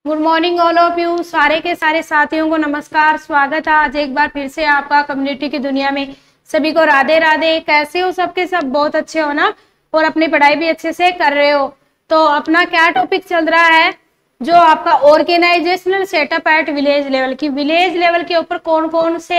Good morning all of you. सारे के सारे साथियों को नमस्कार, स्वागत है आज एक बार फिर से आपका कम्युनिटी की दुनिया में। सभी को राधे राधे। कैसे हो सबके सब? बहुत अच्छे हो ना, और अपनी पढ़ाई भी अच्छे से कर रहे हो। तो अपना क्या टॉपिक चल रहा है, जो आपका organisational setup at village level की। विलेज लेवल के ऊपर कौन कौन से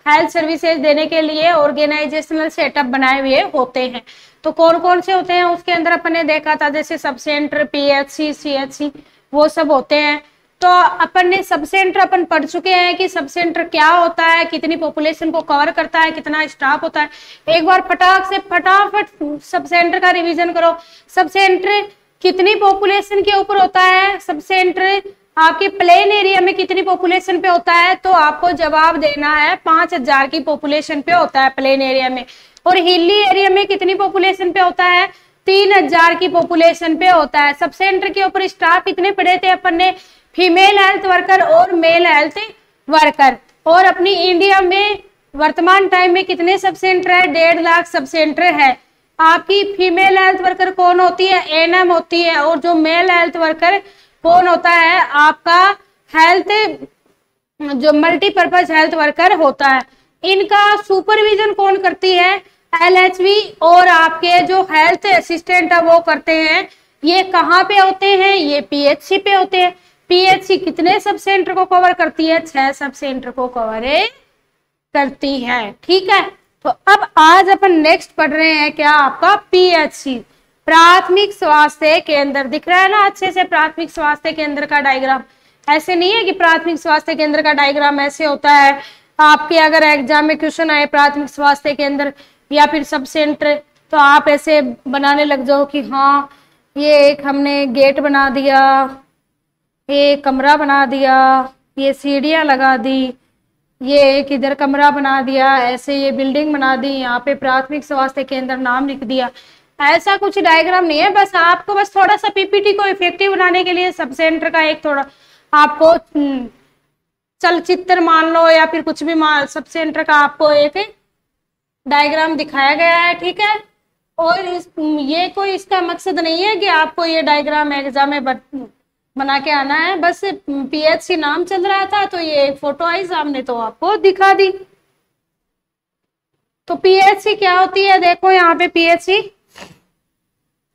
हेल्थ सर्विसेज देने के लिए ऑर्गेनाइजेशनल सेटअप बनाए हुए होते हैं, तो कौन कौन से होते हैं उसके अंदर अपन ने देखा था, जैसे सब सेंटर, पीएचसी, सीएचसी, वो सब होते हैं। तो अपन ने सब सेंटर अपन पढ़ चुके हैं कि सब सेंटर क्या होता है, कितनी पॉपुलेशन को कवर करता है, कितना स्टाफ होता है। एक बार फटाफट सब सेंटर का रिवीजन करो। सब सेंटर कितनी पॉपुलेशन के ऊपर होता है? सब सेंटर आपके प्लेन एरिया में कितनी पॉपुलेशन पे होता है? तो आपको जवाब देना है 5000 की पॉपुलेशन पे होता है प्लेन एरिया में। और हिली एरिया में कितनी पॉपुलेशन पे होता है? 3000 की पॉपुलेशन पे होता है। सब सेंटर के ऊपर स्टाफ इतने पढ़े थे अपन ने, फीमेल हेल्थ वर्कर और मेल हेल्थ वर्कर। और अपनी इंडिया में वर्तमान टाइम में कितने सब सेंटर है? 1.5 लाख सब सेंटर है। आपकी फीमेल हेल्थ वर्कर कौन होती है? एनएम होती है। और जो मेल हेल्थ वर्कर कौन होता है? आपका हेल्थ जो मल्टीपर्पज हेल्थ वर्कर होता है। इनका सुपरविजन कौन करती है? एलएचवी और आपके जो हेल्थ असिस्टेंट है वो करते हैं। ये कहाँ पे होते हैं? ये पीएचसी पे होते हैं। पीएचसी कितने सब सेंटर को कवर करती है? 6 सब सेंटर को कवर करती है। ठीक है, तो अब आज अपन नेक्स्ट पढ़ रहे हैं क्या? आपका पीएचसी, प्राथमिक स्वास्थ्य केंद्र। दिख रहा है ना अच्छे से प्राथमिक स्वास्थ्य केंद्र का डायग्राम? ऐसे नहीं है कि प्राथमिक स्वास्थ्य केंद्र का डायग्राम ऐसे होता है। आपके अगर एग्जाम में क्वेश्चन आए प्राथमिक स्वास्थ्य केंद्र या फिर सब सेंटर, तो आप ऐसे बनाने लग जाओ कि हाँ ये एक हमने गेट बना दिया, ये कमरा बना दिया, ये सीढ़ियाँ लगा दी, ये एक इधर कमरा बना दिया, ऐसे ये बिल्डिंग बना दी, यहाँ पे प्राथमिक स्वास्थ्य केंद्र नाम लिख दिया। ऐसा कुछ डायग्राम नहीं है। बस आपको बस थोड़ा सा पीपीटी को इफेक्टिव बनाने के लिए सब सेंटर का एक थोड़ा आपको चलचित्र मान लो या फिर कुछ भी मान, सब सेंटर का आपको एक डायग्राम दिखाया गया है। ठीक है, और ये कोई इसका मकसद नहीं है कि आपको ये डायग्राम एग्जाम में बना के आना है। बस पीएचसी नाम चल रहा था तो ये फोटो आई सामने तो आपको दिखा दी। तो पीएचसी क्या होती है? देखो यहाँ पे पीएचसी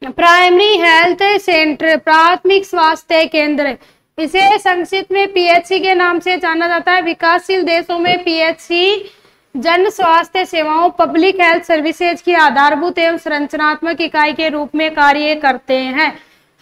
प्राइमरी हेल्थ सेंटर, प्राथमिक स्वास्थ्य केंद्र। इसे संक्षिप्त में पीएचसी के नाम से जाना जाता है। विकासशील देशों में पीएचसी जन स्वास्थ्य सेवाओं, पब्लिक हेल्थ सर्विसेज की आधारभूत एवं संरचनात्मक इकाई के रूप में कार्य करते हैं।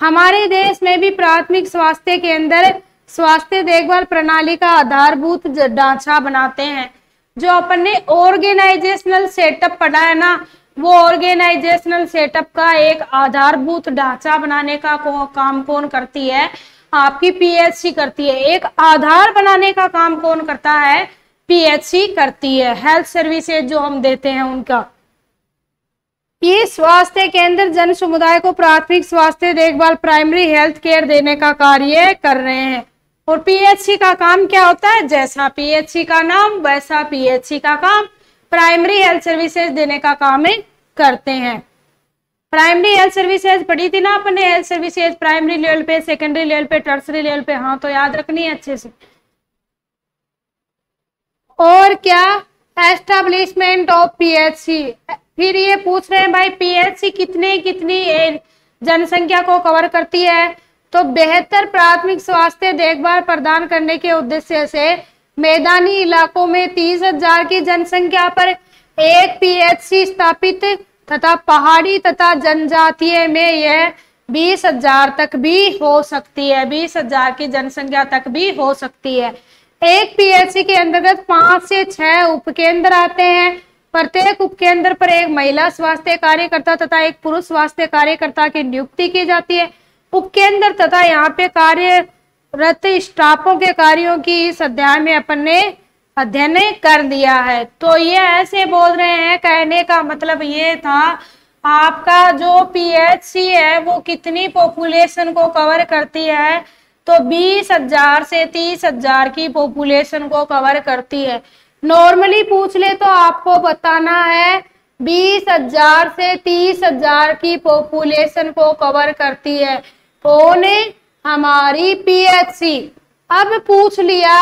हमारे देश में भी प्राथमिक स्वास्थ्य केंद्र स्वास्थ्य देखभाल प्रणाली का आधारभूत ढांचा बनाते हैं। जो अपन ने ऑर्गेनाइजेशनल सेटअप पढ़ा है ना, वो ऑर्गेनाइजेशनल सेटअप का एक आधारभूत ढांचा बनाने का काम कौन करती है? आपकी पीएचसी करती है। एक आधार बनाने का काम कौन करता है? पीएचसी करती है। हेल्थ सर्विसेज जो हम देते हैं उनका। ये स्वास्थ्य केंद्र जन समुदाय को प्राथमिक स्वास्थ्य देखभाल, प्राइमरी हेल्थ केयर देने का कार्य कर रहे हैं। और पीएचसी का काम क्या होता है? जैसा पीएचसी का नाम वैसा पीएचसी का काम, प्राइमरी हेल्थ सर्विसेज देने का काम करते हैं। प्राइमरी हेल्थ सर्विसेज पढ़ी थी ना अपने, हेल्थ सर्विसेज प्राइमरी लेवल पे, सेकेंडरी लेवल पे, टर्सरी लेवल पे। हाँ, तो याद रखनी है अच्छे से। और क्या? Establishment of PHC. फिर ये पूछ रहे हैं भाई पीएचसी कितनी जनसंख्या को कवर करती है? तो बेहतर प्राथमिक स्वास्थ्य देखभाल प्रदान करने के उद्देश्य से मैदानी इलाकों में 30,000 की जनसंख्या पर एक पीएचसी स्थापित तथा पहाड़ी तथा जनजातीय में यह 20,000 तक भी हो सकती है। 20,000 की जनसंख्या तक भी हो सकती है। एक पीएचसी के अंतर्गत 5 से 6 उपकेंद्र आते हैं। प्रत्येक उपकेंद्र पर एक महिला स्वास्थ्य कार्यकर्ता तथा एक पुरुष स्वास्थ्य कार्यकर्ता की नियुक्ति की जाती है। उपकेंद्र तथा यहाँ पे कार्यरत स्टाफों के कार्यों की इस अध्याय में अपन ने अध्ययन कर दिया है। तो ये ऐसे बोल रहे हैं, कहने का मतलब ये था आपका जो पीएचसी है वो कितनी पॉपुलेशन को कवर करती है? तो 20,000 से 30,000 की पॉपुलेशन को कवर करती है। नॉर्मली पूछ ले तो आपको बताना है 20,000 से 30,000 की पॉपुलेशन को कवर करती है। कौन है? हमारी पीएचसी। अब पूछ लिया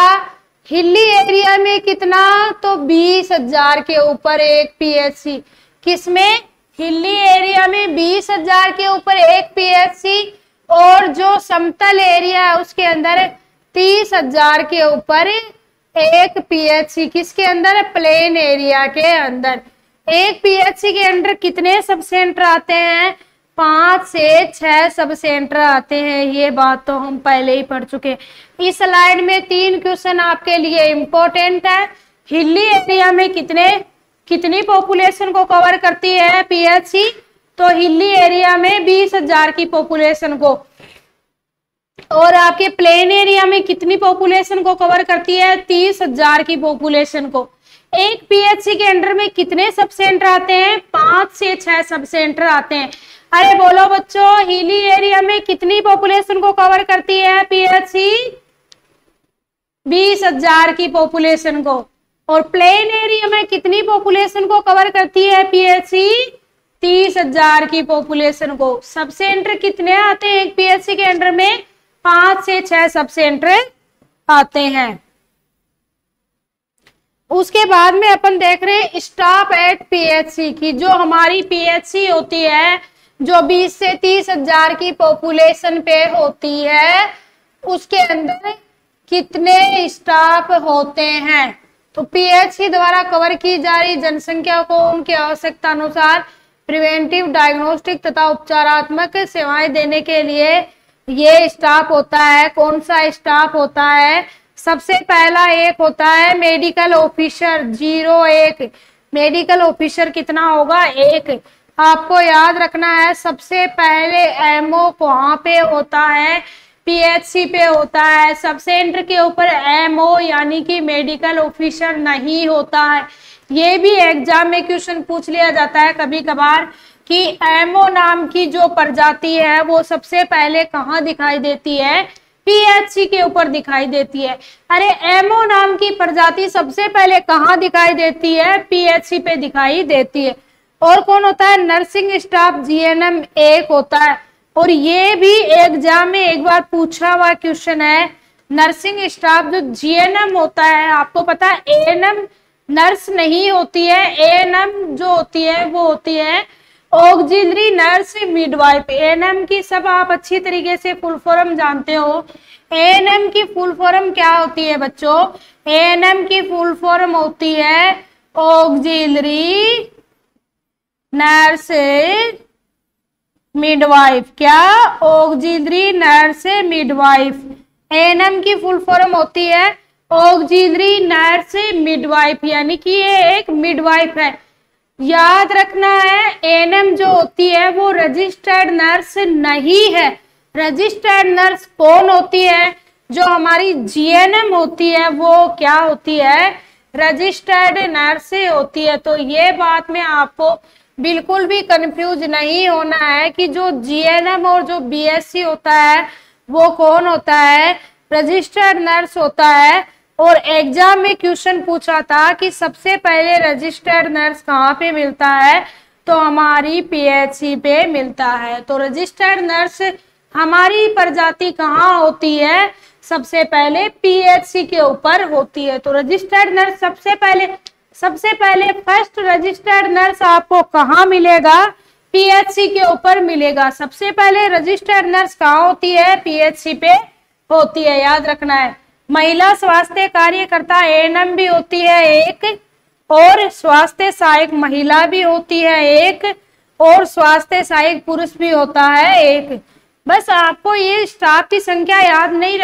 हिली एरिया में कितना, तो 20,000 के ऊपर एक पीएचसी। किसमें? हिली एरिया में 20,000 के ऊपर एक पीएचसी, और जो समतल एरिया है उसके अंदर 30,000 के ऊपर एक पीएचसी। किसके अंदर? प्लेन एरिया के अंदर। एक पीएचसी के अंदर कितने सब सेंटर आते हैं? 5 से 6 सब सेंटर आते हैं। ये बात तो हम पहले ही पढ़ चुके। इस स्लाइड में 3 क्वेश्चन आपके लिए इंपॉर्टेंट है। हिली एरिया में कितनी पॉपुलेशन को कवर करती है पीएचसी? तो हिली एरिया में 20,000 की पॉपुलेशन को। और आपके प्लेन एरिया में कितनी पॉपुलेशन को कवर करती है? 30,000 की पॉपुलेशन को। एक पीएचसी के अंडर में कितने सब सेंटर आते हैं? 5 से 6 सब सेंटर आते हैं। अरे बोलो बच्चों, हिली एरिया में कितनी पॉपुलेशन को कवर करती है पीएचसी? 20,000 की पॉपुलेशन को। और प्लेन एरिया में कितनी पॉपुलेशन को कवर करती है पीएचसी? 30,000 की पॉपुलेशन को। सब सेंटर कितने आते हैं एक पीएचसी के अंडर में? 5 से 6 सब सेंटर आते हैं। उसके बाद में अपन देख रहे हैं स्टाफ एट पीएचसी की। जो हमारी पीएचसी होती है, जो 20 से 30,000 की पॉपुलेशन पे होती है, उसके अंदर कितने स्टाफ होते हैं? तो पीएचसी द्वारा कवर की जा रही जनसंख्या को उनकी आवश्यकता अनुसार प्रिवेंटिव, डायग्नोस्टिक तथा उपचारात्मक सेवाएं देने के लिए ये स्टाफ होता है। कौन सा स्टाफ होता है? सबसे पहला एक होता है मेडिकल ऑफिसर, 01। मेडिकल ऑफिसर कितना होगा? 1। आपको याद रखना है सबसे पहले एमओ कहाँ पे होता है? पीएचसी पे होता है। सब सेंटर के ऊपर एमओ यानी कि मेडिकल ऑफिसर नहीं होता है। ये भी एग्जाम में क्वेश्चन पूछ लिया जाता है कभी कभार कि एमओ नाम की जो प्रजाति है वो सबसे पहले कहाँ दिखाई देती है? पीएचसी के ऊपर दिखाई देती है। अरे एमओ नाम की प्रजाति सबसे पहले कहाँ दिखाई देती है? पीएचसी पे दिखाई देती है। और कौन होता है? नर्सिंग स्टाफ, जीएनएम 1 होता है। और ये भी एग्जाम में एक बार पूछा हुआ क्वेश्चन है। नर्सिंग स्टाफ जो जीएनएम होता है, आपको पता है एएनएम नर्स नहीं होती है। एएनएम जो होती है वो होती है ऑक्सिलरी नर्स मिडवाइफ। एएनएम की सब आप अच्छी तरीके से फुल फॉर्म जानते हो। एएनएम की फुल फॉर्म क्या होती है बच्चों? एएनएम की फुल फॉर्म होती है ऑक्सिलरी नर्स मिडवाइफ। क्या? Auxiliary nurse midwife. एएनएम की फुल फॉर्म होती है ऑक्सिलरी नर्स मिडवाइफ, यानी कि ये एक मिडवाइफ है। याद रखना है एएनएम जो होती है वो रजिस्टर्ड नर्स नहीं है। रजिस्टर्ड नर्स कौन होती है? जो हमारी जीएनएम होती है वो क्या होती है? रजिस्टर्ड नर्स होती है। तो ये बात में आपको बिल्कुल भी कंफ्यूज नहीं होना है कि जो जीएनएम और जो बीएससी होता है वो कौन होता है? रजिस्टर्ड नर्स होता है। और एग्जाम में क्वेश्चन पूछा था कि सबसे पहले रजिस्टर्ड नर्स कहाँ पे मिलता है? तो हमारी पीएचसी पे मिलता है। तो रजिस्टर्ड नर्स हमारी प्रजाति कहाँ होती है? सबसे पहले पीएचसी के ऊपर होती है। तो रजिस्टर्ड नर्स सबसे पहले फर्स्ट रजिस्टर्ड नर्स आपको कहाँ मिलेगा? पीएचसी के ऊपर मिलेगा। सबसे पहले रजिस्टर्ड नर्स कहाँ होती है? पीएचसी पे होती है। याद रखना है। महिला स्वास्थ्य कार्यकर्ता एएनएम भी होती है 1, और स्वास्थ्य सहायक महिला भी होती है 1, और स्वास्थ्य सहायक पुरुष भी होता है 1। बस आपको ये स्टाफ की संख्या याद नहीं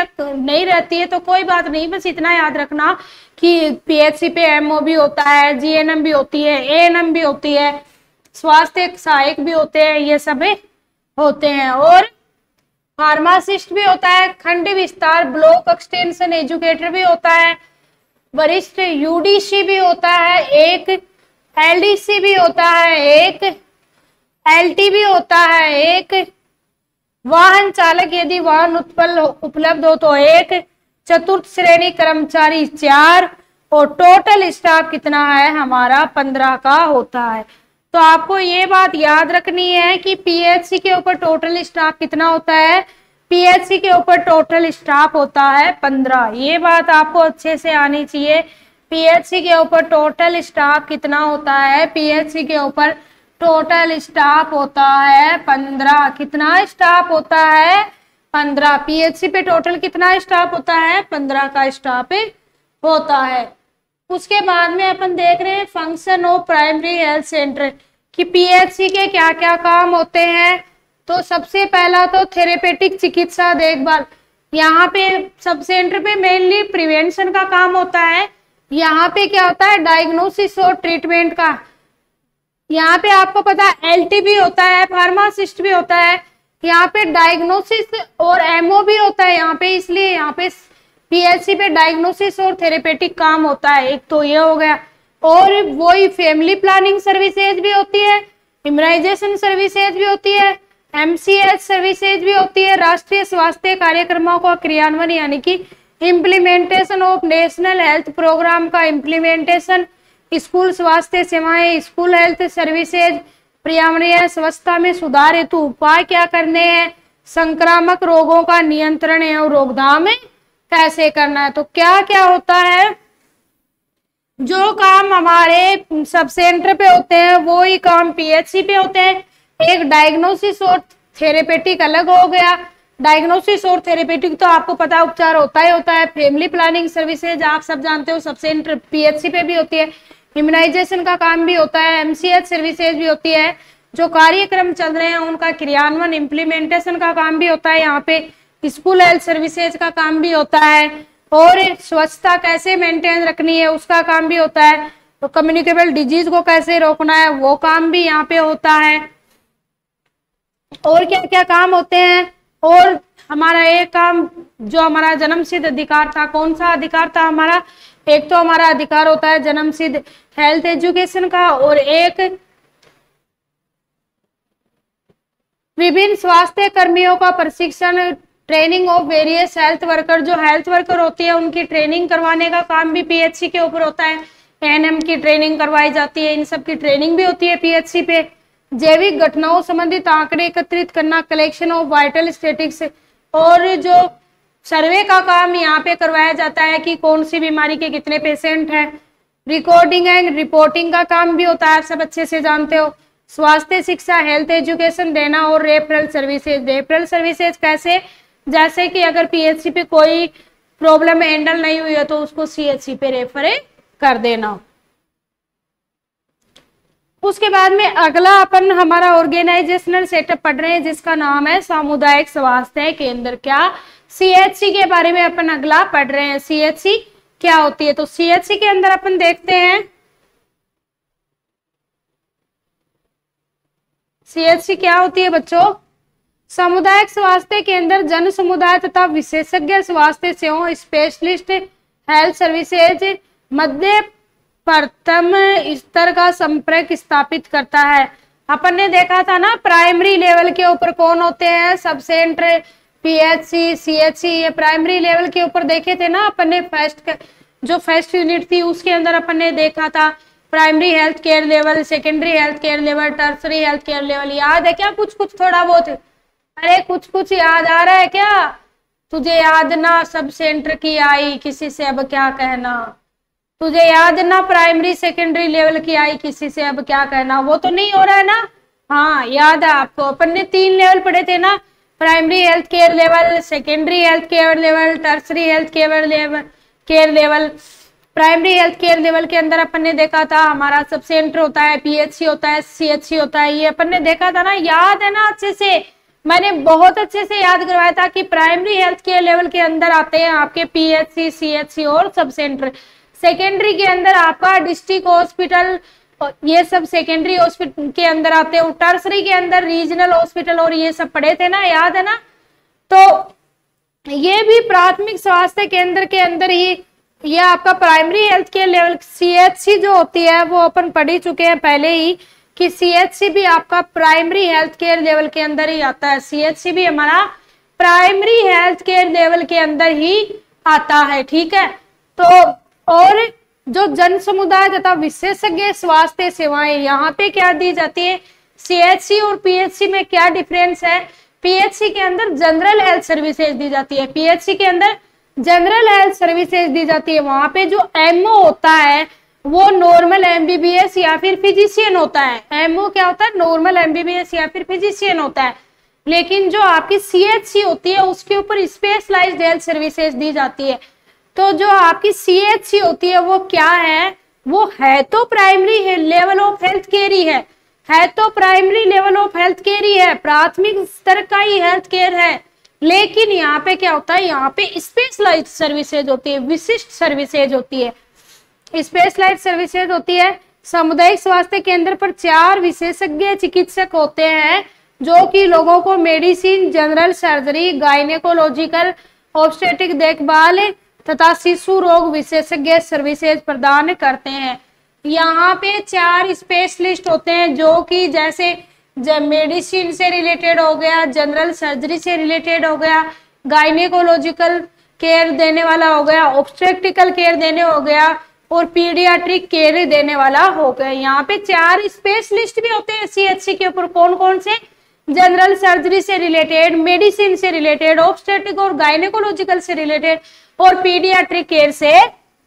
रहती है तो कोई बात नहीं, बस इतना याद रखना कि पीएचसी पे एमओ भी होता है, जीएनएम भी होती है, एएनएम भी होती है, स्वास्थ्य सहायक भी होते हैं, ये सब होते हैं। और फार्मासिस्ट भी होता है, खंड विस्तार ब्लॉक एक्सटेंशन एजुकेटर भी होता है, वरिष्ठ यूडीसी भी होता है 1, एलडीसी भी होता है 1, एलटी भी होता है 1, वाहन चालक यदि वाहन उपलब्ध हो तो 1, चतुर्थ श्रेणी कर्मचारी 4, और टोटल स्टाफ कितना है? हमारा 15 का होता है। तो आपको ये बात याद रखनी है कि पीएचसी के ऊपर टोटल स्टाफ कितना होता है? पीएचसी के ऊपर टोटल स्टाफ होता है 15। ये बात आपको अच्छे से आनी चाहिए। पीएचसी के ऊपर टोटल स्टाफ कितना होता है? पीएचसी के ऊपर टोटल स्टाफ होता है 15। कितना स्टाफ होता है? 15। पीएचसी पे टोटल कितना स्टाफ होता है? 15 का स्टाफ होता है। उसके बाद में अपन देख रहे हैं function of primary health centre कि पीएचसी के क्या क्या काम होते हैं। तो सबसे पहला तो थेरेपेटिक चिकित्सा देखभाल। यहाँ पे सब सेंटर पे मेनली प्रिवेंशन का काम होता है। यहाँ पे क्या होता है? डायग्नोसिस और ट्रीटमेंट का। यहाँ पे आपको पता है एलटी भी होता है, फार्मासिस्ट भी होता है, यहाँ पे डायग्नोसिस और एमओ भी होता है यहाँ पे, इसलिए यहाँ पे पीएचसी पे डायग्नोसिस और थेरेपेटिक काम होता है। एक तो ये हो गया। और वही फैमिली प्लानिंग सर्विसेज भी होती है, इम्यूनाइजेशन सर्विसेज भी होती है, एमसीएच सर्विसेज भी होती है, राष्ट्रीय स्वास्थ्य कार्यक्रमों का क्रियान्वयन यानी कि implementation of national health programme का इम्प्लीमेंटेशन, स्कूल स्वास्थ्य सेवाएं, स्कूल हेल्थ सर्विसेज, पर्यावरणीय स्वच्छता में सुधार हेतु उपाय क्या करने हैं, संक्रामक रोगों का नियंत्रण एवं रोकथाम कैसे करना है। तो क्या क्या होता है? जो काम हमारे सब सेंटर पे होते हैं वो ही काम पीएचसी पे होते हैं। एक डायग्नोसिस और थेरेपेटिक अलग हो गया। डायग्नोसिस और थेरेपेटिक तो आपको पता उपचार होता ही होता है। फैमिली प्लानिंग सर्विसेज आप सब जानते हो सब सेंटर पीएचसी पे भी होती है। इम्यूनाइजेशन का काम भी होता है, एमसीएच सर्विसेज भी होती है। जो कार्यक्रम चल रहे हैं उनका क्रियान्वयन इम्प्लीमेंटेशन का काम भी होता है। यहाँ पे स्कूल हेल्थ सर्विसेज का काम भी होता है और स्वच्छता कैसे मेंटेन रखनी है उसका काम भी होता है। तो कम्युनिकेबल डिजीज को कैसे रोकना है वो काम भी यहाँ पे होता है। और क्या क्या काम होते हैं? और हमारा एक काम जो हमारा जन्म सिद्ध अधिकार था, कौन सा अधिकार था हमारा? एक तो हमारा अधिकार होता है जन्म सिद्ध हेल्थ एजुकेशन का, और एक विभिन्न स्वास्थ्य कर्मियों का प्रशिक्षण, training of various health worker. जो हेल्थ वर्कर होती है उनकी ट्रेनिंग करवाने का काम भी पीएचसी के ऊपर होता है। एएनएम की ट्रेनिंग करवाई जाती है, इन सब की ट्रेनिंग भी होती है पीएचसी पे। जैविक घटनाओं संबंधित आंकड़े एकत्रित करना, कलेक्शन ऑफ वाइटल स्टेटिक्स, और जो सर्वे का काम यहाँ पे करवाया जाता है कि कौन सी बीमारी के कितने पेशेंट हैं। रिकॉर्डिंग एंड रिपोर्टिंग का काम भी होता है, आप सब अच्छे से जानते हो। स्वास्थ्य शिक्षा, हेल्थ एजुकेशन देना, और रेफरल सर्विसेज। रेफरल सर्विसेज कैसे? जैसे कि अगर पीएचसी पे कोई प्रॉब्लम हैंडल नहीं हुई है तो उसको सीएचसी पे रेफर कर देना। उसके बाद में अगला अपन हमारा ऑर्गेनाइजेशनल सेटअप पढ़ रहे हैं जिसका नाम है सामुदायिक स्वास्थ्य केंद्र। क्या? सीएचसी के बारे में अपन अगला पढ़ रहे हैं। सीएचसी क्या होती है? तो सीएचसी के अंदर अपन देखते हैं सीएचसी क्या होती है बच्चों। सामुदायिक स्वास्थ्य केंद्र जन समुदाय तथा विशेषज्ञ स्वास्थ्य सेवाओं, स्पेशलिस्ट हेल्थ सर्विसेज मध्य प्रथम स्तर का संपर्क स्थापित करता है। अपन ने देखा था ना प्राइमरी लेवल के ऊपर कौन होते हैं? सब सेंटर, पीएचसी, सीएचसी, ये प्राइमरी लेवल के ऊपर देखे थे ना अपन ने। फर्स्ट यूनिट थी उसके अंदर अपन ने देखा था primary health care level, secondary health care level, tertiary health care level. याद है क्या? कुछ कुछ थोड़ा बहुत? अरे कुछ कुछ याद आ रहा है क्या तुझे? याद ना सब सेंटर की आई, किसी से अब क्या कहना। तुझे याद ना प्राइमरी सेकेंडरी लेवल की आई, किसी से अब क्या कहना। वो तो नहीं हो रहा है ना? हाँ याद है आपको, अपन ने 3 लेवल पढ़े थे ना, primary health care level, secondary health care level, tertiary health care level. Primary health care level के अंदर अपन ने देखा था हमारा सब सेंटर होता है, पीएचसी होता है, सीएचसी होता है, ये अपन ने देखा था ना। याद है ना अच्छे से? मैंने बहुत अच्छे से याद करवाया था कि प्राइमरी हेल्थ केयर लेवल के अंदर आते हैं आपके पीएचसी, सीएचसी और सब सेंटर। सेकेंडरी के अंदर आपका डिस्ट्रिक्ट हॉस्पिटल, ये सब सेकेंडरी हॉस्पिटल के अंदर आते हैं। टर्सरी के अंदर रीजनल हॉस्पिटल और ये सब पढ़े थे ना, याद है ना? तो ये भी प्राथमिक स्वास्थ्य केंद्र के अंदर ही, ये आपका primary health care level CHC जो होती है वो अपन पढ़ ही चुके हैं पहले ही कि सीएचसी भी आपका प्राइमरी हेल्थ केयर लेवल के अंदर ही आता है। सीएचसी भी हमारा प्राइमरी हेल्थ केयर लेवल के अंदर ही आता है, ठीक है। तो और जो जन समुदाय तथा विशेषज्ञ स्वास्थ्य सेवाएं यहाँ पे क्या दी जाती है? सीएचसी और पीएचसी में क्या डिफरेंस है? पीएचसी के अंदर जनरल हेल्थ सर्विसेज दी जाती है, पीएचसी के अंदर जनरल हेल्थ सर्विसेज दी जाती है। वहां पे जो एमओ होता है वो नॉर्मल एमबीबीएस या फिर फिजिशियन होता है। एमओ क्या होता है? नॉर्मल एमबीबीएस या फिर फिजिशियन होता है। लेकिन जो आपकी सीएचसी होती है उसके ऊपर स्पेशलाइज्ड हेल्थ सर्विसेज दी जाती है। तो जो आपकी सीएचसी होती है वो क्या है? वो है तो primary level of health care ही है तो primary level of health care ही है, प्राथमिक स्तर का ही हेल्थ केयर है। लेकिन यहाँ पे क्या होता है? यहाँ पे स्पेशलाइज्ड सर्विसेज होती है, विशिष्ट सर्विसेज होती है। स्पेशलाइज्ड सर्विसेज होती है। सामुदायिक स्वास्थ्य केंद्र पर 4 विशेषज्ञ चिकित्सक होते हैं जो कि लोगों को medicine, general surgery, gynaecological, obstetric देखभाल तथा शिशु रोग विशेषज्ञ सर्विसेज प्रदान करते हैं। यहाँ पे 4 स्पेशलिस्ट होते हैं जो कि जैसे मेडिसिन से रिलेटेड हो गया, जनरल सर्जरी से रिलेटेड हो गया, गायनेकोलॉजिकल केयर देने वाला हो गया, ऑब्स्टेट्रिकल केयर देने हो गया और पीडियाट्रिक केयर देने वाला हो गया। यहाँ पे 4 स्पेशलिस्ट भी होते हैं सीएचसी के ऊपर। कौन कौन से? जनरल सर्जरी से रिलेटेड, मेडिसिन से रिलेटेड, ऑब्स्टेट्रिक और गायनेकोलॉजिकल से रिलेटेड और पीडियाट्रिक केयर से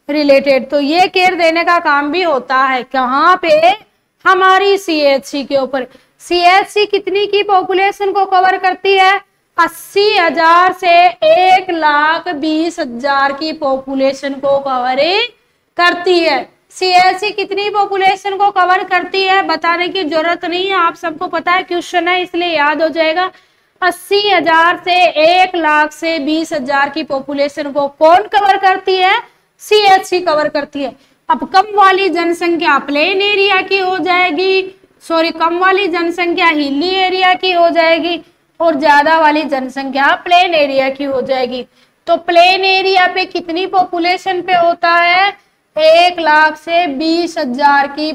रिलेटेड। तो ये केयर देने का काम भी होता है कहाँ पे? हमारी सीएचसी के ऊपर। सीएचसी कितनी की पॉपुलेशन को कवर करती है? 80,000 से 1,20,000 की पॉपुलेशन को कवर करती है। सीएचसी कितनी पॉपुलेशन को कवर करती है बताने की जरूरत नहीं है, आप सबको पता है, क्वेश्चन है इसलिए याद हो जाएगा। 80,000 से 1,00,000 से 20,000 की पॉपुलेशन को कौन कवर करती है? सीएचसी कवर करती है। अब कम वाली जनसंख्या प्लेन एरिया की हो जाएगी, कम वाली जनसंख्या हिली एरिया की हो जाएगी और ज्यादा वाली जनसंख्या प्लेन एरिया की हो जाएगी। तो प्लेन एरिया पे कितनी पॉपुलेशन पे होता है? 1,00,000 से 20,000 की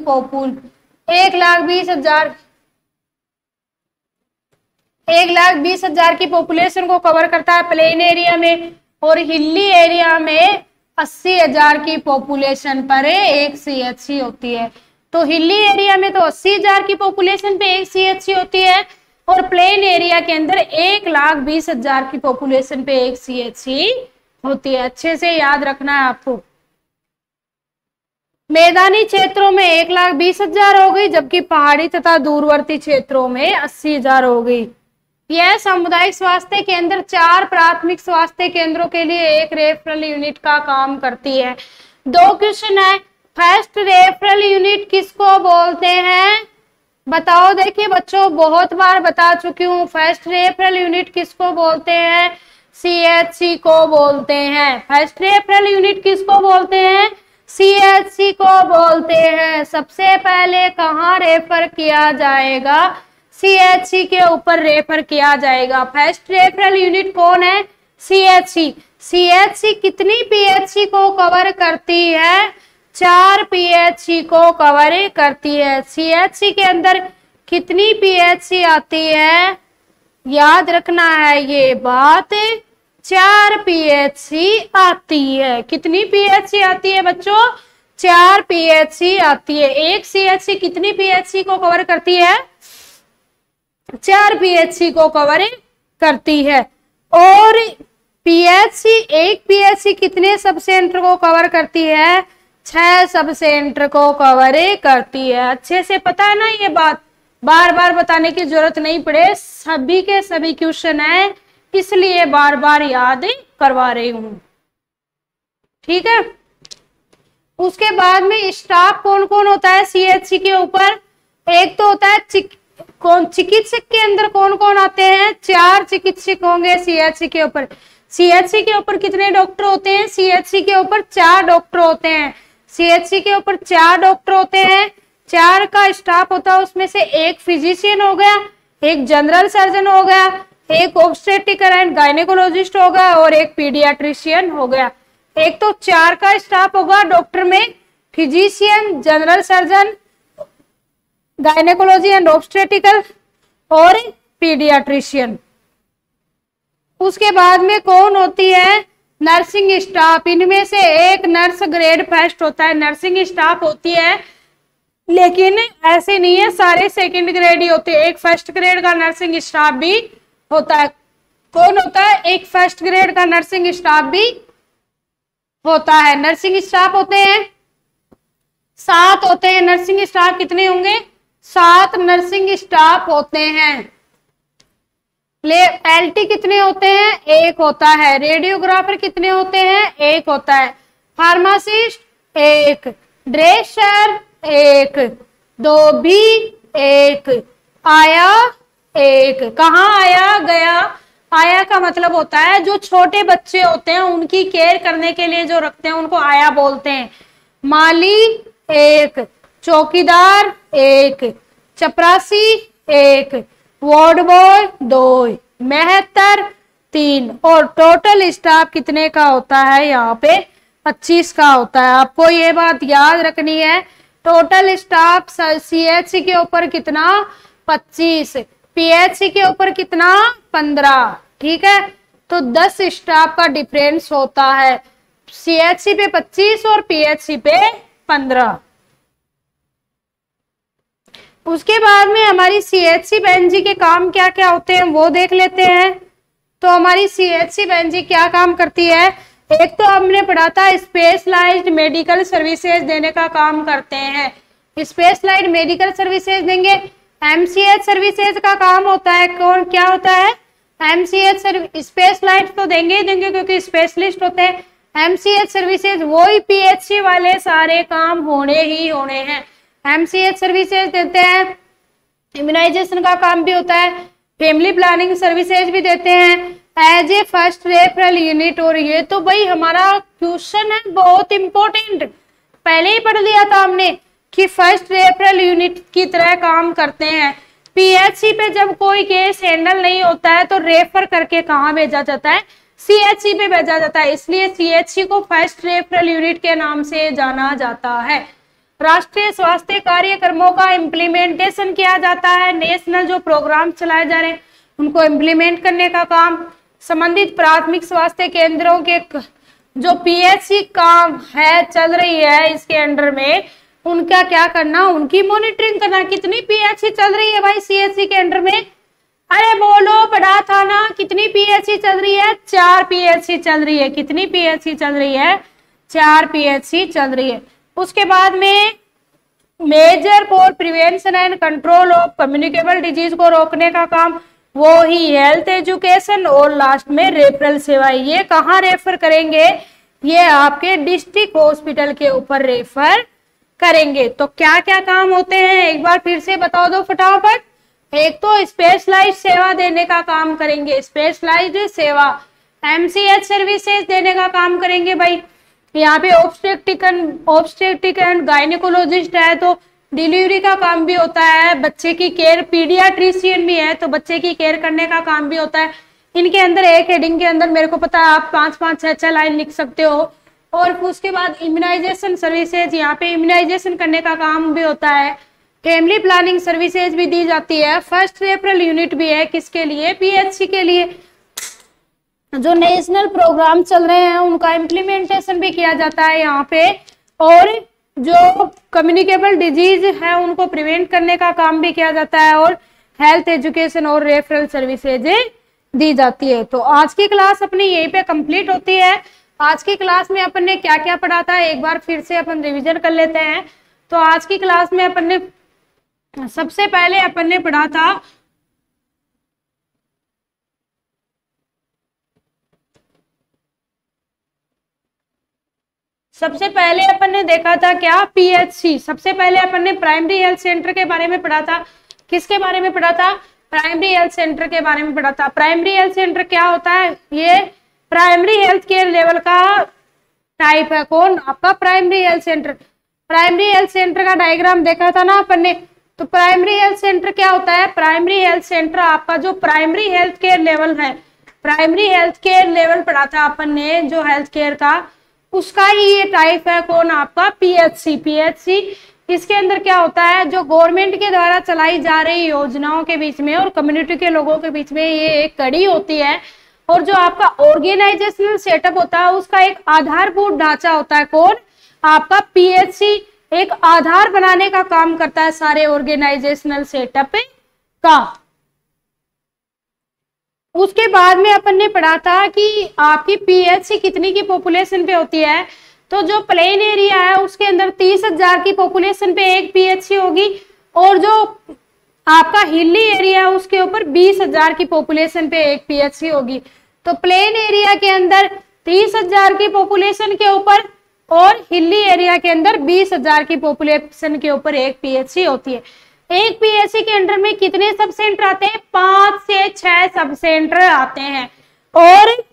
1,20,000 की पॉपुलेशन को कवर करता है प्लेन एरिया में। और हिली एरिया में 80,000 की पॉपुलेशन पर एक सीएचसी होती है। तो हिली एरिया में तो 80,000 की पॉपुलेशन पे एक सीएचसी होती है और प्लेन एरिया के अंदर 1,20,000 की पॉपुलेशन पे एक सीएचसी होती है। अच्छे से याद रखना है आपको। मैदानी क्षेत्रों में 1,20,000 हो गई, जबकि पहाड़ी तथा दूरवर्ती क्षेत्रों में 80,000 हो गई। यह सामुदायिक स्वास्थ्य केंद्र 4 प्राथमिक स्वास्थ्य केंद्रों के लिए एक रेफरल यूनिट का काम करती है। 2 क्वेश्चन है। फर्स्ट रेफरल यूनिट किसको बोलते हैं? बताओ। देखिए बच्चों, बहुत बार बता चुकी हूँ। फर्स्ट रेफरल यूनिट किसको बोलते हैं? सीएचसी को बोलते हैं। फर्स्ट रेफरल यूनिट किसको बोलते हैं? सीएचसी को बोलते हैं। सबसे पहले कहाँ रेफर किया जाएगा? सीएचसी के ऊपर रेफर किया जाएगा। फर्स्ट रेफरल यूनिट कौन है? सीएचसी। सीएचसी कितनी पीएचसी को कवर करती है? 4 पीएचसी को कवर करती है। सीएचसी के अंदर कितनी पीएचसी आती है? याद रखना है ये बात, 4 पीएचसी आती है। कितनी पीएचसी आती है बच्चों? 4 पीएचसी आती है। एक सीएचसी कितनी पीएचसी को कवर करती है? 4 पीएचसी को कवर करती है। और पीएचसी, एक पीएचसी कितने सब सेंटर को कवर करती है? 6 सब सेंटर को कवर करती है। अच्छे से पता है ना ये बात, बार बार बताने की जरूरत नहीं पड़े, सभी के सभी क्वेश्चन है, इसलिए बार बार याद करवा रही हूं। ठीक है। उसके बाद में स्टाफ कौन कौन होता है सीएचसी के ऊपर? एक तो होता है चिकित्सक के अंदर कौन कौन आते हैं? 4 चिकित्सक होंगे सीएचसी के ऊपर। सीएचसी के ऊपर कितने डॉक्टर होते हैं? सीएचसी के ऊपर 4 डॉक्टर होते हैं। सीएचसी के ऊपर 4 डॉक्टर होते हैं। 4 का स्टाफ होता है, उसमें से एक फिजिशियन हो गया, एक जनरल सर्जन हो गया, एक ऑब्स्टेट्रिक एंड गायनेकोलॉजिस्ट हो गया और एक पीडियाट्रिशियन हो गया। एक तो 4 का स्टाफ होगा डॉक्टर में, physician, general surgeon, gynaecology and obstetrical और पीडियाट्रिशियन। उसके बाद में कौन होती है? Nursing staff. इनमें से एक नर्स ग्रेड फर्स्ट होता है, नर्सिंग स्टाफ होती है, लेकिन ऐसे नहीं है सारे सेकंड ग्रेड ही होते हैं, एक फर्स्ट ग्रेड का नर्सिंग स्टाफ भी होता है। कौन होता है? एक फर्स्ट ग्रेड का नर्सिंग स्टाफ भी होता है। नर्सिंग स्टाफ होते हैं 7 होते हैं। नर्सिंग स्टाफ कितने होंगे? 7 नर्सिंग स्टाफ होते हैं। एलटी कितने होते हैं? 1 होता है। रेडियोग्राफर कितने होते हैं? 1 होता है। फार्मासिस्ट 1, ड्रेसर 1, 2 भी 1, आया 1। कहाँ आया? गया। आया का मतलब होता है जो छोटे बच्चे होते हैं उनकी केयर करने के लिए जो रखते हैं उनको आया बोलते हैं। माली 1, चौकीदार 1, चपरासी 1, वार्ड बॉय 2, मेहतर 3, और टोटल स्टाफ कितने का होता है? यहाँ पे 25 का होता है। आपको ये बात याद रखनी है। टोटल स्टाफ सीएचसी के ऊपर कितना? 25, पीएचसी के ऊपर कितना? 15। ठीक है, तो 10 स्टाफ का डिफरेंस होता है। सीएचसी पे 25 और पीएचसी पे 15। उसके बाद में हमारी सीएचसी बहन जी के काम क्या क्या होते हैं वो देख लेते हैं। तो हमारी सीएचसी बहन जी क्या काम करती है? एक तो हमने पढ़ा था स्पेशलाइज्ड मेडिकल सर्विसेज देने का काम करते हैं। स्पेशलाइज्ड मेडिकल सर्विसेज देंगे। एमसीएच सर्विसेज का काम होता है। कौन क्या होता है? एमसीएच स्पेशलाइज्ड तो देंगे ही देंगे क्योंकि स्पेशलिस्ट होते हैं। एमसीएच सर्विसेज वही पीएचसी वाले सारे काम होने ही होने हैं। एमसीएच सर्विसेज देते हैं। इम्यूनाइजेशन का काम भी होता है। फैमिली प्लानिंग सर्विसेज भी देते हैं as a first referral unit. और ये तो भाई हमारा क्वेश्चन है बहुत इंपॉर्टेंट, पहले ही पढ़ लिया था हमने कि फर्स्ट रेफरल यूनिट की तरह काम करते हैं। पीएचसी पे जब कोई केस हैंडल नहीं होता है तो रेफर करके कहाँ भेजा जाता है? सीएचसी पे भेजा जाता है। इसलिए सीएचसी को फर्स्ट रेफरल यूनिट के नाम से जाना जाता है। राष्ट्रीय स्वास्थ्य कार्यक्रमों का इम्प्लीमेंटेशन किया जाता है। नेशनल जो प्रोग्राम चलाए जा रहे हैं उनको इम्प्लीमेंट करने का काम संबंधित प्राथमिक स्वास्थ्य केंद्रों के जो पीएचसी काम है चल रही है इसके अंडर में उनका क्या करना? उनकी मॉनिटरिंग करना। कितनी पीएचसी चल रही है भाई सीएचसी के अंडर में? अरे बोलो, पढ़ा था ना। कितनी पीएचसी चल रही है? 4 पीएचसी चल रही है। कितनी पीएचसी चल रही है? 4 पीएचसी चल रही है। उसके बाद में measure for prevention and control of communicable disease को रोकने का काम वो ही हेल्थ एजुकेशन और लास्ट में रेफरल सेवाएं। ये कहाँ रेफर करेंगे? ये आपके डिस्ट्रिक्ट हॉस्पिटल के ऊपर रेफर करेंगे। तो क्या क्या काम होते हैं एक बार फिर से बता दो फटाफट। एक तो स्पेशलाइज्ड सेवा देने का काम करेंगे, स्पेशलाइज्ड सेवा। एमसीएच सर्विसेज देने का काम करेंगे भाई। यहाँ पे ऑब्स्टेट्रिक एंड गायनेकोलॉजिस्ट है तो डिलीवरी का काम भी होता है। बच्चे की केयर, पीडियाट्रिशियन भी है तो बच्चे की केयर करने का काम भी होता है। इनके अंदर एक हेडिंग के अंदर मेरे को पता है आप 5-5, 6-6 लाइन लिख सकते हो। और उसके बाद इम्यूनाइजेशन सर्विसेज, यहाँ पे इम्यूनाइजेशन करने का काम भी होता है। फैमिली प्लानिंग सर्विसेज भी दी जाती है। फर्स्ट रेफरल यूनिट भी है किसके लिए? पीएचसी के लिए। जो नेशनल प्रोग्राम चल रहे हैं उनका इम्प्लीमेंटेशन भी किया जाता है यहाँ पे। और जो कम्युनिकेबल डिजीज है उनको प्रिवेंट करने का काम भी किया जाता है। और हेल्थ एजुकेशन और रेफरल सर्विसेज दी जाती है। तो आज की क्लास अपनी यहीं पे कंप्लीट होती है। आज की क्लास में अपन ने क्या क्या पढ़ा था एक बार फिर से अपन रिवीजन कर लेते हैं। तो आज की क्लास में अपन ने सबसे पहले अपन ने पढ़ा था सबसे पहले अपन ने देखा था क्या? पीएचसी। सबसे पहले अपन ने प्राइमरी हेल्थ सेंटर के बारे में पढ़ा था। किसके बारे में पढ़ा था? प्राइमरी हेल्थ सेंटर के बारे में पढ़ा था। प्राइमरी हेल्थ सेंटर क्या होता है? ये प्राइमरी हेल्थ केयर लेवल का टाइप है। कौन? आपका primary health centre. Primary health centre का डायग्राम देखा था ना अपन ने। तो प्राइमरी हेल्थ सेंटर क्या होता है? प्राइमरी हेल्थ सेंटर आपका जो प्राइमरी हेल्थ केयर लेवल है, प्राइमरी हेल्थ केयर लेवल पढ़ा था अपन ने जो हेल्थ केयर का, उसका ही ये टाइप है। कौन? आपका पीएचसी। पीएचसी इसके अंदर क्या होता है? जो गवर्नमेंट के द्वारा चलाई जा रही योजनाओं के बीच में और कम्युनिटी के लोगों के बीच में ये एक कड़ी होती है। और जो आपका ऑर्गेनाइजेशनल सेटअप होता है उसका एक आधारभूत ढांचा होता है। कौन? आपका पीएचसी एक आधार बनाने का काम करता है सारे ऑर्गेनाइजेशनल सेटअप का। उसके बाद में अपन ने पढ़ा था कि आपकी पीएचसी कितनी की पॉपुलेशन पे होती है। तो जो प्लेन एरिया है उसके अंदर 30,000 की पॉपुलेशन पे एक पीएचसी होगी, और जो आपका हिली एरिया है उसके ऊपर 20,000 की पॉपुलेशन पे एक पीएचसी होगी। तो प्लेन एरिया के अंदर 30,000 की पॉपुलेशन के ऊपर और हिली एरिया के अंदर 20,000 की पॉपुलेशन के ऊपर एक पीएचसी होती है। एक पीएचसी के अंडर में कितने सब सेंटर आते हैं? 5 से 6 सब सेंटर आते हैं। और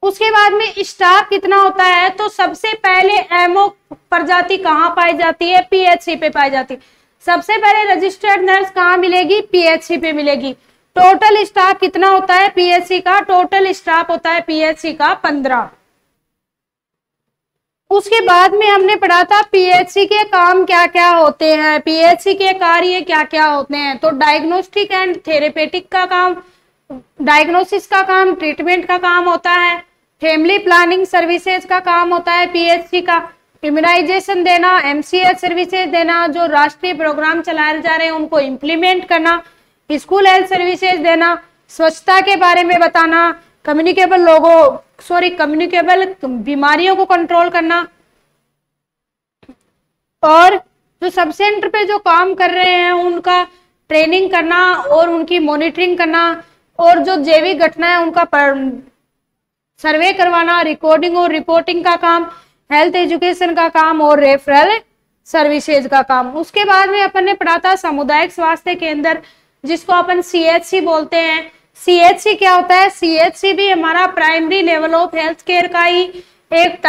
उसके बाद में स्टाफ कितना होता है? तो सबसे पहले एमओ प्रजाति कहाँ पाई जाती है? पीएचसी पे पाई जाती है। सबसे पहले रजिस्टर्ड नर्स कहाँ मिलेगी? पीएचसी पे मिलेगी। टोटल स्टाफ कितना होता है पीएचसी का? टोटल स्टाफ होता है पीएचसी का 15। उसके बाद में हमने पढ़ा था पीएचसी के काम क्या क्या होते हैं, पीएचसी के कार्य क्या क्या होते हैं। तो डायग्नोस्टिक एंड थेरेपेटिक का काम, डायग्नोसिस का काम, ट्रीटमेंट का काम होता है, फैमिली प्लानिंग सर्विसेज का काम होता है पीएचसी का, इम्यूनाइजेशन देना, एमसीएच सर्विसेज देना, जो राष्ट्रीय प्रोग्राम चलाए जा रहे हैं उनको इम्प्लीमेंट करना, स्कूल हेल्थ सर्विसेज देना, स्वच्छता के बारे में बताना, कम्युनिकेबल बीमारियों को कंट्रोल करना, और जो सब सेंटर पे जो काम कर रहे हैं उनका ट्रेनिंग करना और उनकी मॉनिटरिंग करना, और जो जैविक घटना है उनका सर्वे करवाना, रिकॉर्डिंग और रिपोर्टिंग का काम, हेल्थ एजुकेशन का काम और रेफरल सर्विसेज का काम। उसके बाद में अपन ने पढ़ा था सामुदायिक स्वास्थ्य केंद्र, जिसको अपन सीएचसी बोलते हैं। सीएचसी क्या होता है? सीएचसी भी हमारा primary level of health care का ही एक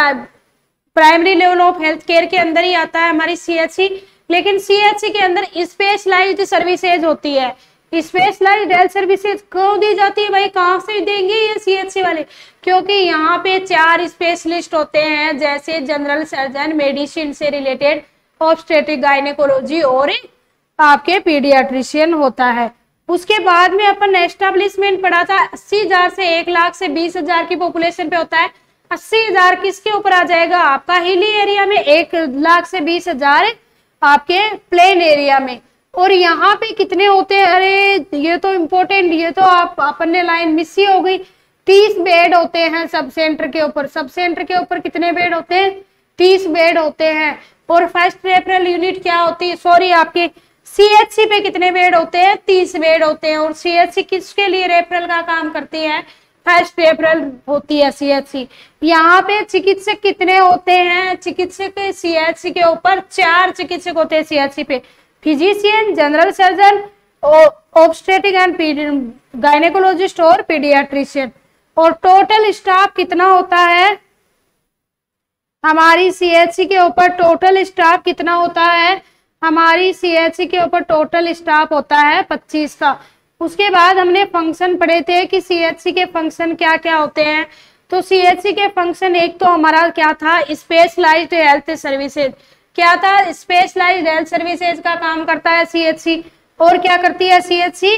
primary level of health care के अंदर ही आता है हमारी सीएचसी। लेकिन सीएचसी के अंदर स्पेशलाइज्ड सर्विसेज होती है। स्पेशलाइज्ड हेल्थ सर्विसेज क्यों दी जाती है भाई? कहाँ से देंगे ये सीएचसी वाले? क्योंकि यहाँ पे 4 स्पेशलिस्ट होते हैं, जैसे जनरल सर्जन, मेडिसिन से रिलेटेड, ऑब्स्टेट्रिक, गायनेकोलॉजी और आपके पीडियाट्रिशियन होता है। उसके बाद में अपन एस्टेब्लिशमेंट पढ़ा था 80,000 से 1 लाख से 20,000 की पॉपुलेशन पे होता है। 80,000 किसके ऊपर आ जाएगा? आपका हिली एरिया में, 1 लाख से 20,000 आपके प्लेन एरिया में। और यहाँ पे कितने होते हैं? अरे ये तो इम्पोर्टेंट, ये तो अपन ने लाइन मिस ही हो गई। 30 बेड होते हैं सब सेंटर के ऊपर। सब सेंटर के ऊपर कितने बेड होते हैं? 30 बेड होते हैं। और फर्स्ट रेफरल यूनिट क्या होती है? सॉरी, आपके सीएचसी पे कितने बेड होते हैं? 30 बेड होते हैं। और सीएचसी किसके लिए रेफरल का काम करती है? फर्स्ट रेफरल होती है सीएचसी। यहाँ पे चिकित्सक कितने होते हैं? चिकित्सक सीएचसी के ऊपर 4 चिकित्सक होते हैं सीएचसी पे, physician, general surgeon, obstetric and gynaecologist और पीडियाट्रिशियन। और टोटल स्टाफ कितना होता है हमारी सीएचसी के ऊपर? टोटल स्टाफ कितना होता है हमारी सीएचसी के ऊपर? टोटल स्टाफ होता है 25 का। उसके बाद हमने फंक्शन पढ़े थे कि सीएचसी के फंक्शन क्या क्या होते हैं। तो सीएचसी के फंक्शन, एक तो हमारा क्या था? Specialised health services. क्या था? स्पेशलाइज्ड हेल्थ सर्विसेज का काम करता है सीएचसी। और क्या करती है सीएचसी?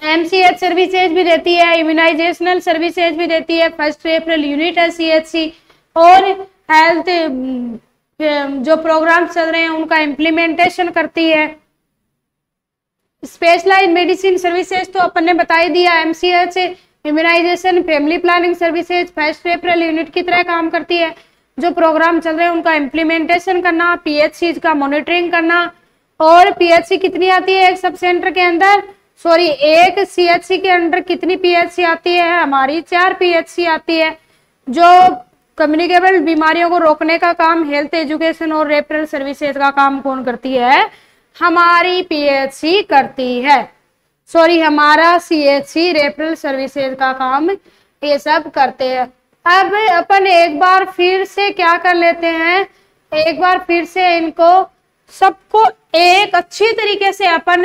एमसीएच सर्विसेज भी देती है, इम्यूनाइजेशनल सर्विसेज भी देती है, फर्स्ट रेफरल यूनिट है सीएचसी, और हेल्थ जो प्रोग्राम चल रहे हैं उनका इम्प्लीमेंटेशन करती है। स्पेशलाइज्ड मेडिसिन सर्विसेज तो अपन ने बता ही दिया, MCH, immunisation, family planning services first referral unit की तरह काम करती है। जो प्रोग्राम चल रहे हैं उनका इम्प्लीमेंटेशन करना, पीएचसी का मॉनिटरिंग करना। और पीएचसी कितनी आती है एक सब सेंटर के अंदर? सॉरी, एक सीएचसी के अंदर कितनी पीएचसी आती है हमारी? 4 पीएचसी आती है। जो कम्युनिकेबल बीमारियों को रोकने का काम, हेल्थ एजुकेशन और रेफरल सर्विसेज का काम कौन करती है? हमारी पीएचसी करती है। सॉरी, हमारा सीएचसी रेफरल सर्विसेज का काम ये सब करते हैं। अब अपन एक बार फिर से क्या कर लेते हैं, एक बार फिर से इनको सबको एक अच्छी तरीके से अपन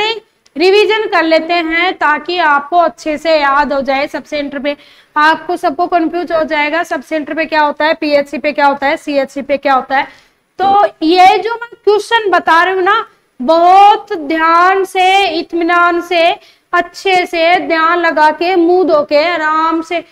रिवीजन कर लेते हैं, ताकि आपको अच्छे से याद हो जाए। सब सेंटर पे आपको सबको कंफ्यूज हो जाएगा, सब सेंटर पे क्या होता है, पीएचसी पे क्या होता है, सीएचसी पे क्या होता है। तो ये जो मैं क्वेश्चन बता रही हूँ ना, बहुत ध्यान से, इत्मीनान से, अच्छे से ध्यान लगा के, मुंह धो के आराम से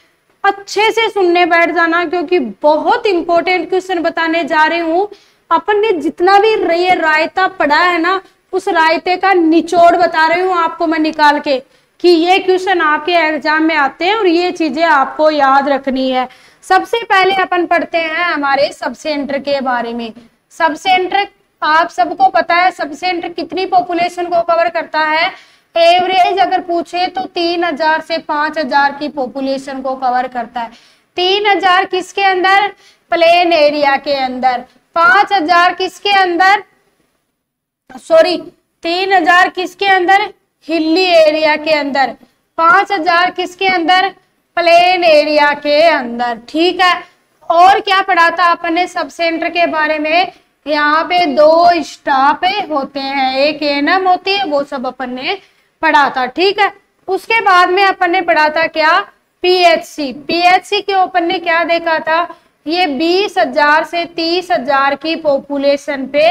अच्छे से सुनने बैठ जाना, क्योंकि बहुत इंपॉर्टेंट क्वेश्चन बताने जा रही हूँ। अपन ने जितना भी ये रायता पढ़ा है ना, उस रायते का निचोड़ बता रही हूँ आपको मैं निकाल के, कि ये क्वेश्चन आपके एग्जाम में आते हैं और ये चीजें आपको याद रखनी है। सबसे पहले अपन पढ़ते हैं हमारे सब सेंटर के बारे में। सब सेंटर आप सबको पता है, सब सेंटर कितनी पॉपुलेशन को कवर करता है? एवरेज अगर पूछे तो 3000 से 5000 की पॉपुलेशन को कवर करता है। 3000 किसके अंदर? प्लेन एरिया के अंदर। 5000 किसके अंदर? सॉरी, 3000 किसके अंदर? हिली एरिया के अंदर। 5000 किसके अंदर? प्लेन एरिया के अंदर। ठीक है, और क्या पढ़ा था अपन ने सब सेंटर के बारे में? यहाँ पे 2 स्टाफ होते हैं, एक एएनएम होती है, वो सब अपन ने पढ़ा था। ठीक है, उसके बाद में अपन ने पढ़ा था क्या? पीएचसी। पीएचसी के अपन ने क्या देखा था? ये 20,000 से 30,000 की पॉपुलेशन पे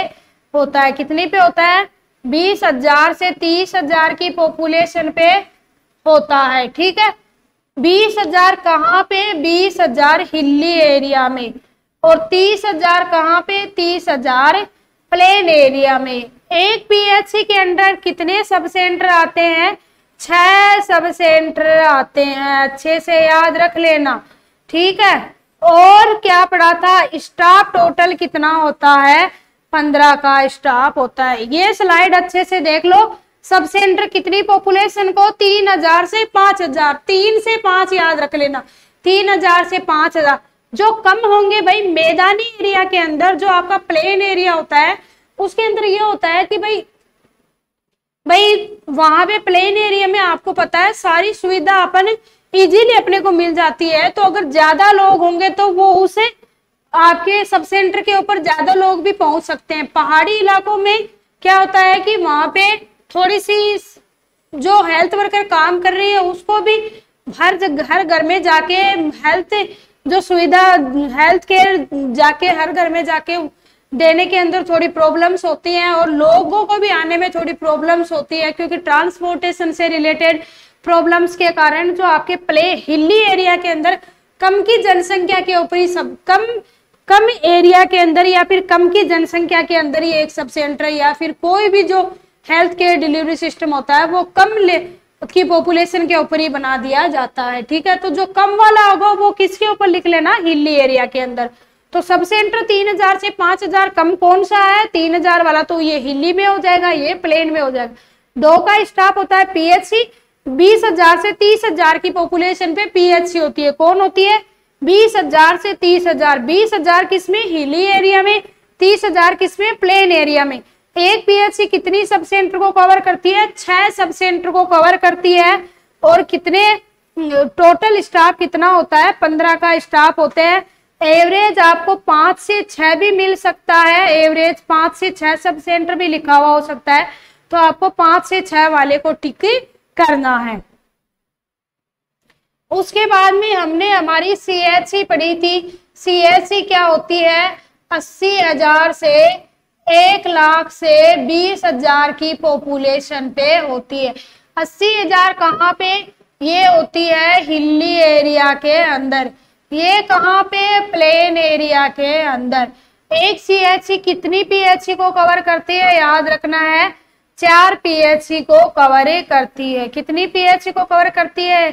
होता है। कितनी पे होता है? 20,000 से 30,000 की पॉपुलेशन पे होता है। ठीक है, 20,000 कहाँ पे? 20,000 हिली एरिया में, और 30,000 कहाँ पे? 30,000 प्लेन एरिया में। एक पीएचसी के अंदर कितने सब सेंटर आते हैं? 6 सब सेंटर आते हैं, अच्छे से याद रख लेना। ठीक है, और क्या पढ़ा था? स्टाफ टोटल कितना होता है? 15 का स्टाफ होता है। ये स्लाइड अच्छे से देख लो। सब सेंटर कितनी पॉपुलेशन को? 3000 से 5000, 3 से 5 याद रख लेना, 3000 से 5000। जो कम होंगे भाई मैदानी एरिया के अंदर, जो आपका प्लेन एरिया होता है उसके अंदर ये होता है कि भाई वहां पे प्लेन एरिया में आपको पता है सारी सुविधा अपन इजीली अपने को मिल जाती है। तो अगर ज्यादा लोग होंगे तो वो उसे आपके सब सेंटर के ऊपर ज्यादा लोग भी पहुंच सकते हैं। पहाड़ी इलाकों में क्या होता है कि वहां पे थोड़ी सी जो हेल्थ वर्कर काम कर रही है उसको भी हर घर में जाके हेल्थ जो सुविधा हेल्थ केयर जाके हर घर में जाके देने के अंदर थोड़ी प्रॉब्लम्स होती हैं, और लोगों को भी आने में थोड़ी प्रॉब्लम्स होती है, क्योंकि ट्रांसपोर्टेशन से रिलेटेड प्रॉब्लम्स के कारण जो आपके हिली एरिया के अंदर कम की जनसंख्या के ऊपर ही सब कम एरिया के अंदर या फिर कम की जनसंख्या के अंदर ही एक सब सेंटर या फिर कोई भी जो हेल्थ केयर डिलीवरी सिस्टम होता है वो कम की पॉपुलेशन के ऊपर ही बना दिया जाता है। ठीक है, तो जो कम वाला होगा वो किसके ऊपर लिख लेना? हिली एरिया के अंदर। तो सब सेंटर 3000 से 5000 कम कौन सा है? 3000 वाला, तो ये हिली में हो जाएगा, ये प्लेन में हो जाएगा। 2 का स्टाफ होता है पीएचसी। 20,000 से 30,000 की पॉपुलेशन पे पीएचसी होती है। कौन होती है? 20,000 से 30,000। 20,000 किसमें? हिली एरिया में, 30,000 किसमें? प्लेन एरिया में। एक पीएचसी कितनी सब सेंटर को कवर करती है? 6 सब सेंटर को कवर करती है। और कितने टोटल स्टाफ कितना होता है? 15 का स्टाफ होते हैं। एवरेज आपको 5 से 6 भी मिल सकता है, एवरेज 5 से 6 सब सेंटर भी लिखा हुआ हो सकता है, तो आपको 5 से 6 वाले को टिक करना है। उसके बाद में हमने हमारी सीएचसी पढ़ी थी। सीएचसी क्या होती है? 80,000 से 1,00,000 से 20,000 की पॉपुलेशन पे होती है। 80,000 कहाँ पे? ये होती है हिली एरिया के अंदर। ये कहाँ पे? प्लेन एरिया के अंदर। एक सीएचसी कितनी पीएचसी को कवर करती है? याद रखना है, 4 पीएचसी को कवर करती है। कितनी पीएचसी को कवर करती है?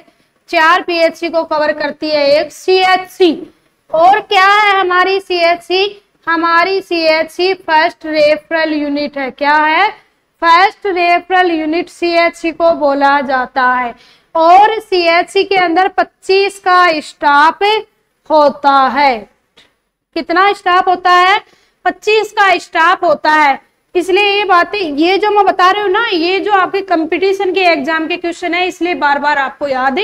4 पीएचसी को कवर करती है एक सीएचसी। और क्या है हमारी सीएचसी? हमारी सीएचसी फर्स्ट रेफरल यूनिट है। क्या है? फर्स्ट रेफरल यूनिट सीएचसी को बोला जाता है। और सीएचसी के अंदर 25 का स्टाफ होता है। कितना स्टाफ होता है? 25 का स्टाफ होता है। इसलिए ये बातें, ये जो मैं बता रही हूँ ना, ये जो आपके कंपटीशन के एग्जाम के क्वेश्चन है, इसलिए बार बार आपको याद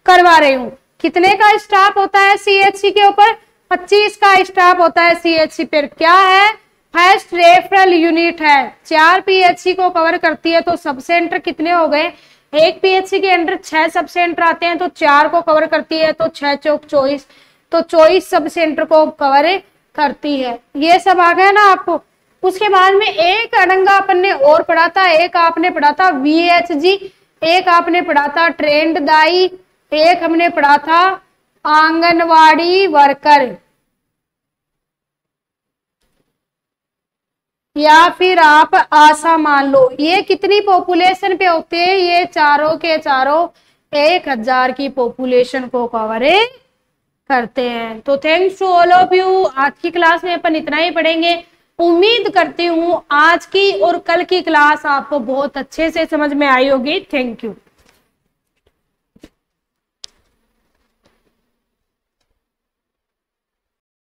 करवा रही हूँ। कितने का स्टाफ होता है सीएचसी के ऊपर? 25 का स्टाफ होता है सीएचसी पर। क्या है? फर्स्ट रेफरल यूनिट है। 4 पीएचसी को कवर करती है। तो सब सेंटर कितने हो गए? एक पीएचसी के अंदर 6 सब सेंटर आते हैं, तो 4 को कवर करती है, तो 6 चौक 24, तो 24 सब सेंटर को कवर करती है। ये सब आ गया ना आपको। उसके बाद में एक अड़ंगा अपन ने और पढ़ा था। एक आपने पढ़ा था वीएचजी, एक आपने पढ़ा था ट्रेंड दाई, एक हमने पढ़ा था आंगनवाड़ी वर्कर। या फिर आप आशा मान लो। ये कितनी पॉपुलेशन पे होते हैं? ये चारों के चारों 1000 की पॉपुलेशन को कवर करते हैं। तो thanks to all of you. आज की क्लास में अपन इतना ही पढ़ेंगे। उम्मीद करती हूँ आज की और कल की क्लास आपको बहुत अच्छे से समझ में आई होगी। Thank you.